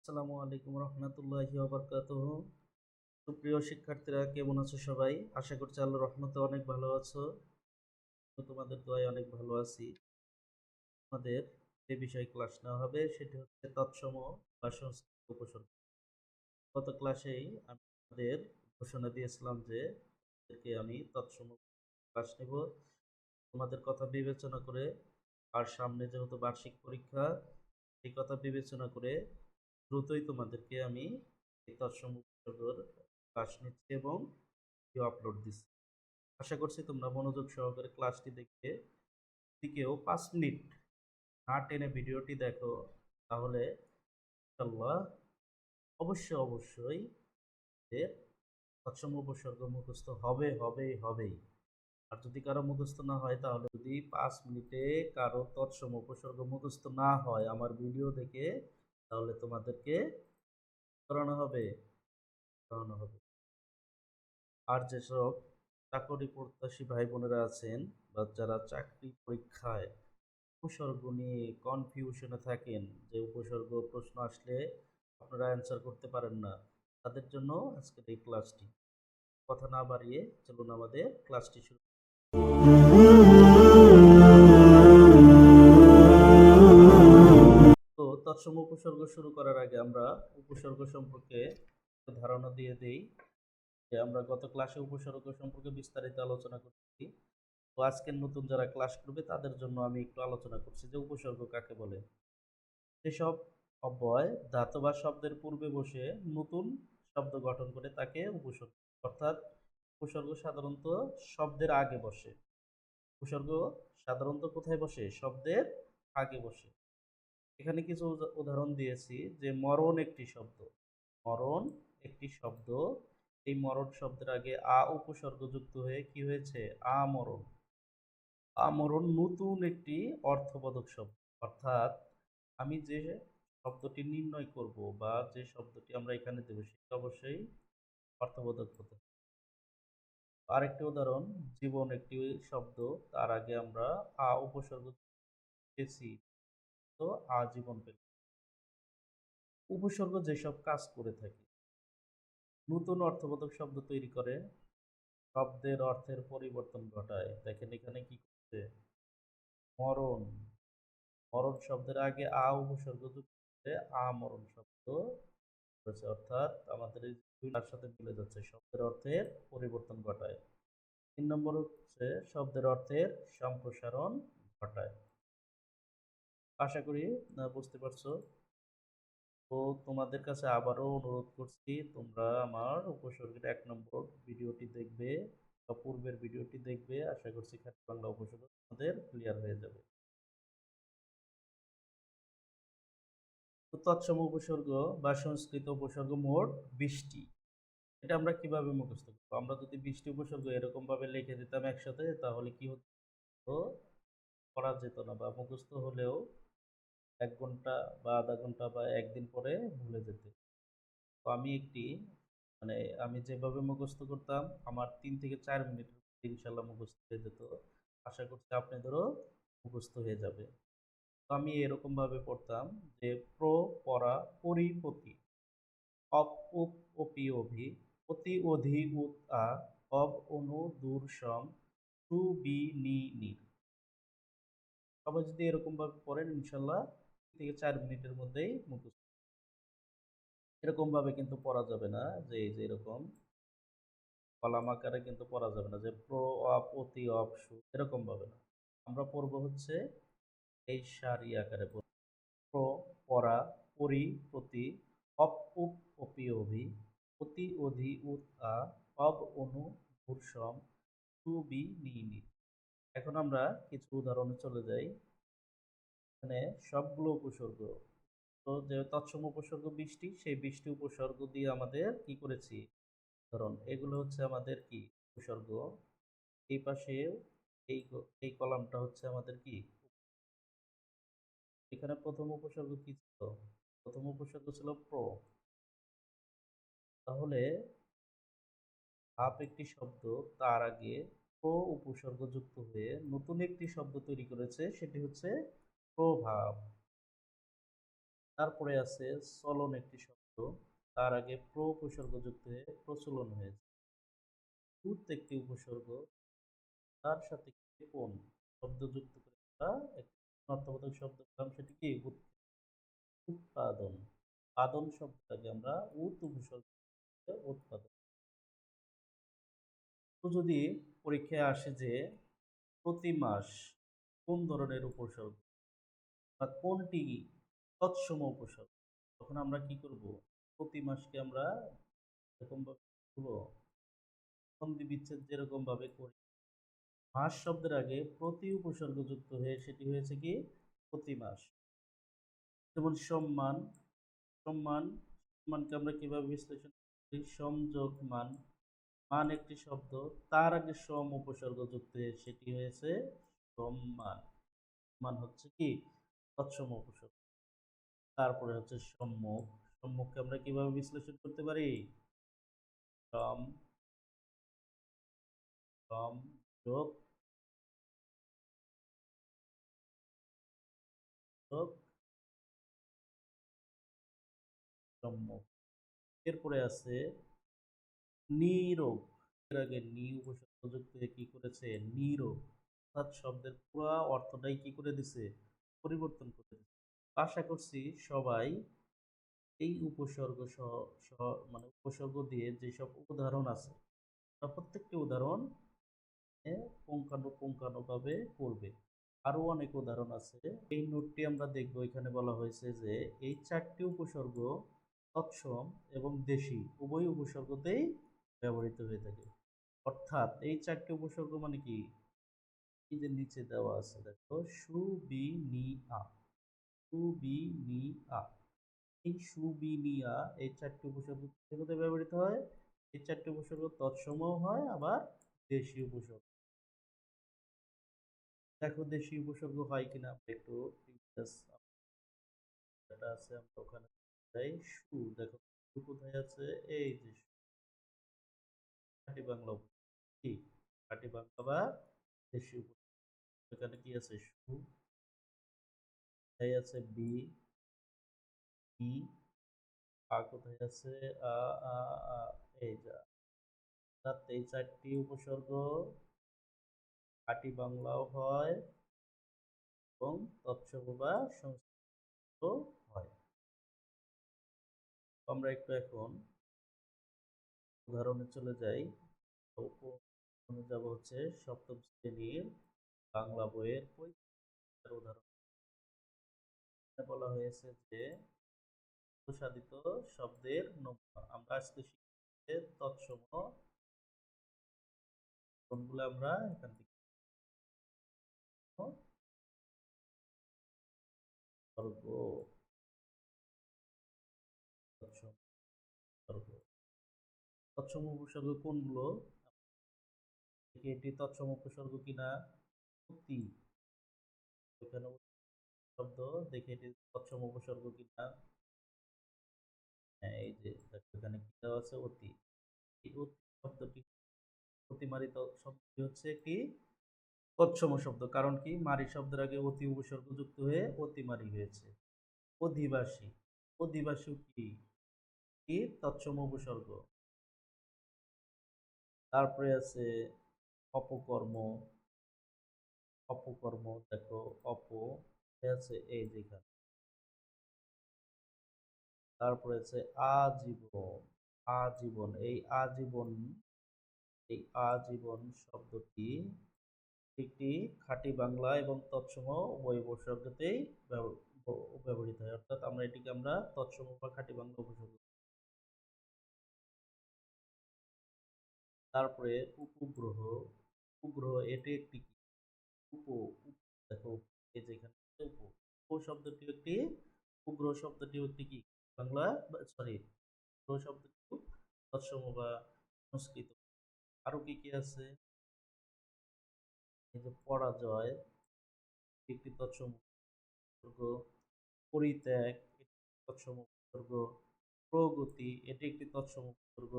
আসসালামু আলাইকুম রহমতুল্লাহি ওয়া বারাকাতুহু। সুপ্রিয় শিক্ষার্থীরা, কেমন আছো সবাই? আশা করছি আল্লাহর রহমতে অনেক ভালো আছো। তো তোমাদের দোয়ায় অনেক ভালো আছি। আমাদের যে বিষয় ক্লাস নেওয়া হবে সেটি হচ্ছে তৎসম বা সংস্কৃত উপসর্গ। গত ক্লাসেই আমি আমাদের ঘোষণা দিয়েছিলাম যে আমি তৎসম ক্লাস নেব। তোমাদের কথা বিবেচনা করে, আর সামনে যেহেতু বার্ষিক পরীক্ষা, এই কথা বিবেচনা করে দ্রুতই তোমাদেরকে আমি এই তৎসম উপসর্গের ক্লাস নিচ্ছি এবং আপলোড দিচ্ছি। আশা করছি তোমরা মনোযোগ সহকারে ক্লাসটি দেখবে। যদি কেউ 5 মিনিট না টেনে ভিডিওটি দেখো, তাহলে ইনশাআল্লাহ অবশ্যই এর তৎসম উপসর্গ মুখস্থ হবেই। আর যদি কারো মুখস্থ না হয়, তাহলে যদি 5 মিনিটে কারো তৎসম উপসর্গ মুখস্থ না হয় আমার ভিডিও দেখে, তাহলে তোমাদেরকে করানো হবে। আর যেসব চাকরি প্রত্যাশী ভাই বোনেরা আছেন বা যারা চাকরি পরীক্ষায় উপসর্গ নিয়ে কনফিউশনে থাকেন, যে উপসর্গ প্রশ্ন আসলে আপনারা অ্যান্সার করতে পারেন না, তাদের জন্য আজকের এই ক্লাসটি। কথা না বাড়িয়ে চলুন আমাদের ক্লাসটি শুরু। তো তৎসম উপসর্গ শুরু করার আগে আমরা উপসর্গ সম্পর্কে ধারণা দিয়ে দেই। যে আমরা গত ক্লাসে উপসর্গ সম্পর্কে বিস্তারিত আলোচনা করছি। তো আজকের নতুন যারা ক্লাস করবে তাদের জন্য আমি একটু আলোচনা করছি যে উপসর্গ কাকে বলে। যেসব অব্যয় ধাতু বা শব্দের পূর্বে বসে নতুন শব্দ গঠন করে তাকে উপসর্গ, অর্থাৎ উপসর্গ সাধারণত শব্দের আগে বসে। উপসর্গ সাধারণত কোথায় বসে? শব্দের আগে বসে। এখানে কিছু উদাহরণ দিয়েছি, যে মরণ একটি শব্দ। মরণ একটি শব্দ। এই মরণ শব্দের আগে আ উপসর্গ যুক্ত হয়ে কি হয়েছে? আমরণ। আমরণ নতুন একটি অর্থবোধক শব্দ। অর্থাৎ আমি যে শব্দটি নির্ণয় করব বা যে শব্দটি আমরা এখানে দেব, সেটা অবশ্যই অর্থবোধক হতে হবে। আরেকটি উদাহরণ, জীবন একটি শব্দ, তার আগে আমরা আ উপসর্গ পেয়েছি, তো আজীবন পেল। উপসর্গ যেসব কাজ করে থাকে, নতুন অর্থবোধক শব্দ তৈরি করে, শব্দের অর্থের পরিবর্তন ঘটায়। দেখেন এখানে কি করছে? মরণ। মরণ শব্দের আগে আ উপসর্গ যুক্ত করে আমরণ শব্দ করেছে, অর্থাৎ আমাদের এই দুইটার সাথে মিলে যাচ্ছে, শব্দের অর্থের পরিবর্তন ঘটায়। 3 নম্বর হচ্ছে শব্দের অর্থের সম্প্রসারণ ঘটায়। আশা করি বুঝতে পারছো। তো তোমাদের কাছে আবারও অনুরোধ করছি, তোমরা আমার উপসর্গের 1 নম্বর ভিডিওটি দেখবে বা পূর্বের ভিডিওটি দেখবে। আশা করছি খাঁটি বাংলা উপসর্গ তোমাদের ক্লিয়ার হয়ে যাবে। তো তৎসম উপসর্গ বা সংস্কৃত উপসর্গ মোট 20টি। এটা আমরা কিভাবে মুখস্থ করবো? আমরা যদি 20টি উপসর্গ এরকম ভাবে লিখে দিতাম একসাথে, তাহলে কি হতো? করা যেত না, বা মুখস্থ হলেও 1 ঘন্টা বা আধা ঘন্টা বা একদিন পরে ভুলে যেতে। তো মানে আমি যেভাবে মুখস্থ করতাম, আমার 3 থেকে 4 মিনিট ইনশাল্লাহ মুখস্থ হয়ে যেত। আশা করছি আপনাদেরও মুখস্থ হয়ে যাবে। তো আমি এরকম ভাবে পড়তাম যে প্র, পরা, পরি, পতি, অপ, উপ, অপি, অভি, অতি, অধি, উত, আ, অব, অনু, দূর, সম, সু, বি, নি, নির। সবাই যদি এরকম ভাবে পড়েন, ইনশাল্লাহ 3 থেকে 4 মিনিটের মধ্যেই মুখস্থ। এরকম ভাবে কিন্তু পড়া যাবে না, যে এই যে এরকম কলাম আকারে কিন্তু পড়া যাবে না, যে প্র, অপ, অতি, অপ, সু, এরকম ভাবে না। আমরা পড়বো হচ্ছে এই সারি আকারে পড়ব। প্র, পরা, পরি, প্রতি, অপ, উপ, অপি, অভি, অতি, অধি, উত, আ, অব, অনু, ভূর, সম, সু, বি, নি, নি। এখন আমরা কিছু উদাহরণে চলে যাই। এখানে সবগুলো উপসর্গ, তো যে তৎসম উপসর্গ 20টি, সেই 20টি উপসর্গ দিয়ে আমাদের কি করেছি? ধরুন এগুলো হচ্ছে আমাদের কি উপসর্গ। এই পাশে এই কলামটা হচ্ছে আমাদের কি? এখানে প্রথম উপসর্গ কি ছিল? প্রথম উপসর্গ ছিল প্র। তাহলে আপ একটি শব্দ, তার আগে প্র উপসর্গ যুক্ত হয়ে নতুন একটি শব্দ তৈরি করেছে, সেটি হচ্ছে প্রভাব। তারপরে আছে চলন একটি শব্দ, তার আগে প্র উপসর্গ যুক্ত হয়ে প্রচলন হয়েছে। উত একটি উপসর্গ, তার সাথে কোন শব্দ যুক্ত করে আমরা একটি অর্থবোধক শব্দ পেলাম, সেটি কি উৎপাদন। পাদন শব্দটাকে আমরা উত উপসর্গ দিয়ে উৎপাদন। তো যদি পরীক্ষায় আসে যে প্রতি মাস কোন ধরনের উপসর্গ বা কোনটি তৎসম উপসর্গ, তখন আমরা কি করব? প্রতি মাসকে আমরা এরকম ভাবে লিখব, সন্ধি বিচ্ছেদ যেরকম ভাবে করি, মাস শব্দের আগে প্রতি উপসর্গ যুক্ত হয়ে সেটি হয়েছে কি প্রতি মাস। যেমন সম্মান, সম্মান, সম্মানকে আমরা কিভাবে বিশ্লেষণ করি? সমযোগ মান, মান একটি শব্দ, তার আগে সম উপসর্গ যুক্ত হয়ে সেটি হয়েছে সম্মান। মান হচ্ছে কি তৎসম উপসর্গ। তারপরে হচ্ছে সম্মুখ, সম্মুখকে আমরা কিভাবে বিশ্লেষণ করতে পারি? সম, সম যোগ যোগ সম্মুখ। এরপরে আছে নীরোগ, এর আগে নি উপসর্গ যুক্ত হয়ে কি করেছে? নীরোগ, অর্থাৎ শব্দের পুরো অর্থটাই কি করে দিছে? পরিবর্তন করে দিছে। আশা করছি সবাই এই উপসর্গ সহ সহ মানে উপসর্গ দিয়ে যেসব উদাহরণ আছে, তা প্রত্যেকটি উদাহরণ পুঙ্খানুপুঙ্খানুভাবে করবে। আরো অনেক উদাহরণ আছে, এই নোটটি আমরা দেখব। এখানে বলা হয়েছে যে এই চারটি উপসর্গ তৎসম এবং দেশি উভয় উপসর্গতেই ব্যবহৃত হয়ে থাকে। অর্থাৎ এই চারটি উপসর্গ মানে কি? এই যে নিচে দেওয়া আছে দেখো, সু বি নি আ, সু বি নি আ, এই সু বি নি আ, এই চারটি উপসর্গ কোথায় ব্যবহৃত হয়? এই চারটি উপসর্গ তৎসমও হয়, আবার দেশি উপসর্গ। দেখো দেশি উপসর্গ হয় কিনা আমরা একটু প্রিভিয়াস যেটা আছে আমরা ওখানে যাই। সু, দেখো সু কোথায় আছে? এই যে খাঁটি বাংলা কি খাঁটি বাংলা বা দেশি উপসর্গ, এখানে কি আছে? সু, কোথায় আছে? বি, ই, আ কোথায় আছে? আ, আ, আ, এই যা, অর্থাৎ এই চারটি উপসর্গ খাঁটি বাংলাও হয় এবং তৎসম বা সংস্কৃত হয়। আমরা একটু এখন উদাহরণে চলে যাই। উদাহরণে যাব হচ্ছে সপ্তম শ্রেণীর বাংলা বইয়ের পরীক্ষার উদাহরণ। এখানে বলা হয়েছে যে প্রসাদিত শব্দের নমুনা। আমরা আজকে শিখতে তৎসম কোনগুলো আমরা এখান থেকে স্বর্গ, তৎসম স্বর্গ। তৎসম উপসর্গ কোনগুলো? দেখি এটি তৎসম উপসর্গ কিনা। অতি, এখানে শব্দ, দেখি এটি তৎসম উপসর্গ কিনা। হ্যাঁ, এই যে দেখো এখানে কি দেওয়া আছে? অতি। এই অতি শব্দটি, অতিমারিত শব্দটি হচ্ছে একটি তৎসম শব্দ। কারণ কি? মারি শব্দের আগে অতি উপসর্গ যুক্ত হয়ে অতিমারি হয়েছে। অধিবাসী, অধিবাসী কি কি তৎসম উপসর্গ। তারপরে আছে অপকর্ম, অপকর্ম দেখো অপ আছে এই যেখানে। তারপরে আছে আজীবন, আজীবন, এই আজীবন, এই আজীবন শব্দটি একটি খাঁটি বাংলা এবং তৎসম উভয় উপসর্গতেই ব্যবহৃত হয়। অর্থাৎ আমরা এটিকে আমরা তৎসম বা খাঁটি বাংলা উপসর্গ। তারপরে উপগ্রহ, উপগ্রহ এটি একটি কি? দেখো এই যেখানে উপ শব্দটি একটি, উপগ্রহ শব্দটি একটি কি বাংলা, সরি, উপগ্রহ শব্দটি তৎসম বা সংস্কৃত। আরো কি কি আছে? এই যে পরাজয় একটি তৎসম উপসর্গ, পরিত্যাগ এটি তৎসম উপসর্গ, প্রগতি এটি একটি তৎসম উপসর্গ,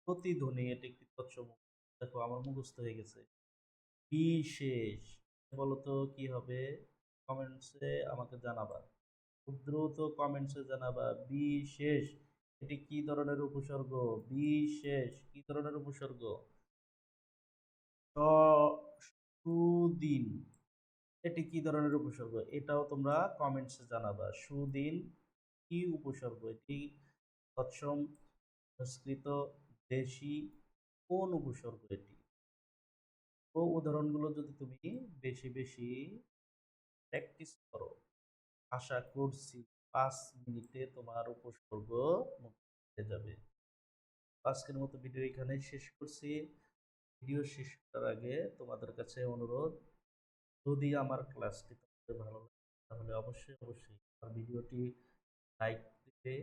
প্রতিধ্বনি এটি একটি তৎসম। দেখো আমার মুখস্থ হয়ে গেছে। বিশেষ, বলতো কি হবে? কমেন্টসে আমাকে জানাবা। খুব দ্রুত কমেন্টসে জানাবা। বিশেষ এটি কি ধরনের উপসর্গ? বিশেষ কি ধরনের উপসর্গ? সুদিন এটি কি ধরনের উপসর্গ? এটাও তোমরা কমেন্টসে জানাবা। সুদিন কি উপসর্গ? এটি তৎসম, সংস্কৃত, দেশি, কোন উপসর্গ এটি? তো উদাহরণগুলো যদি তুমি বেশি বেশি প্র্যাকটিস করো, আশা করছি 5 মিনিটে তোমার উপসর্গ মুখস্থ হয়ে যাবে। আজকের মতো ভিডিও এখানেই শেষ করছি। ভিডিও শেষ করার আগে তোমাদের কাছে অনুরোধ, যদি আমার ক্লাসটি তোমাদের ভালো লাগে তাহলে অবশ্যই অবশ্যই আমার ভিডিওটি লাইক দিবে।